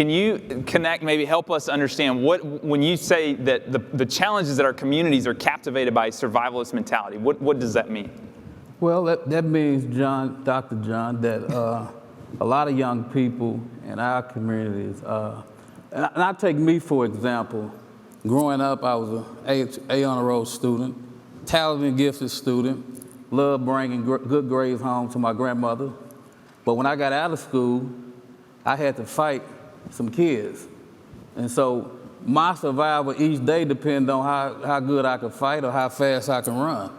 Can you connect, maybe help us understand when you say that the challenges that our communities are captivated by survivalist mentality, what does that mean? Well, that means, Dr. John, that a lot of young people in our communities, and I take me for example. Growing up, I was an A honor roll student, talented and gifted student, loved bringing good grades home to my grandmother. But when I got out of school, I had to fight some kids. And so my survival each day depended on how good I could fight or how fast I can run.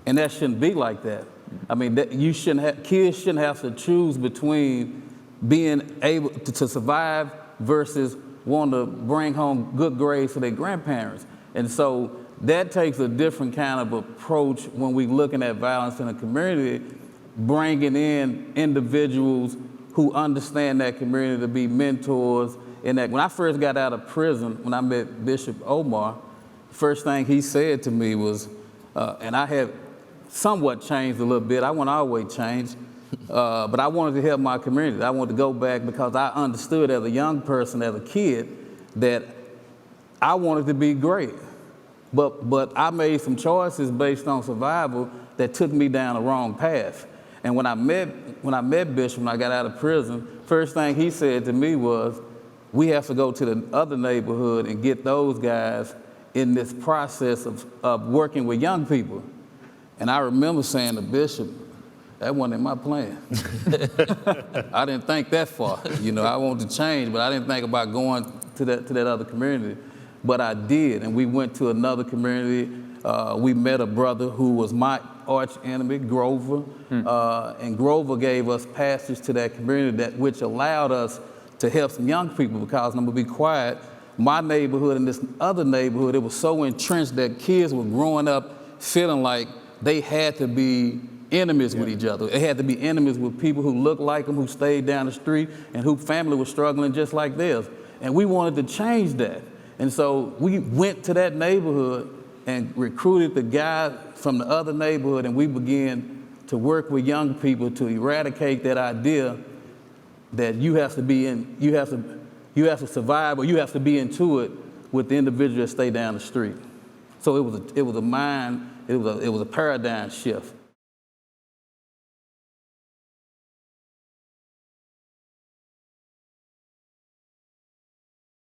And that shouldn't be like that. I mean, kids shouldn't have to choose between being able to survive versus wanting to bring home good grades for their grandparents. And so that takes a different kind of approach when we're looking at violence in a community, bringing in individuals who understand that community to be mentors. And that when I first got out of prison, when I met Bishop Omar, first thing he said to me was, and I had somewhat changed a little bit. I wouldn't always change, but I wanted to help my community. I wanted to go back because I understood as a young person, as a kid, that I wanted to be great. But I made some choices based on survival that took me down the wrong path. And when I met Bishop, when I got out of prison, first thing he said to me was, we have to go to the other neighborhood and get those guys in this process of working with young people. And I remember saying to Bishop, that wasn't in my plan. I didn't think that far. You know, I wanted to change, but I didn't think about going to that other community. But I did, and we went to another community. We met a brother who was my arch enemy, Grover, and Grover gave us passage to that community which allowed us to help some young people, because I'm gonna be quiet, my neighborhood and this other neighborhood, it was so entrenched that kids were growing up feeling like they had to be enemies with each other. They had to be enemies with people who looked like them, who stayed down the street, and whose family was struggling just like theirs. And we wanted to change that. And so we went to that neighborhood and recruited the guy from the other neighborhood, and we began to work with young people to eradicate that idea that you have to survive, or you have to be into it with the individual that stay down the street. So it was a paradigm shift.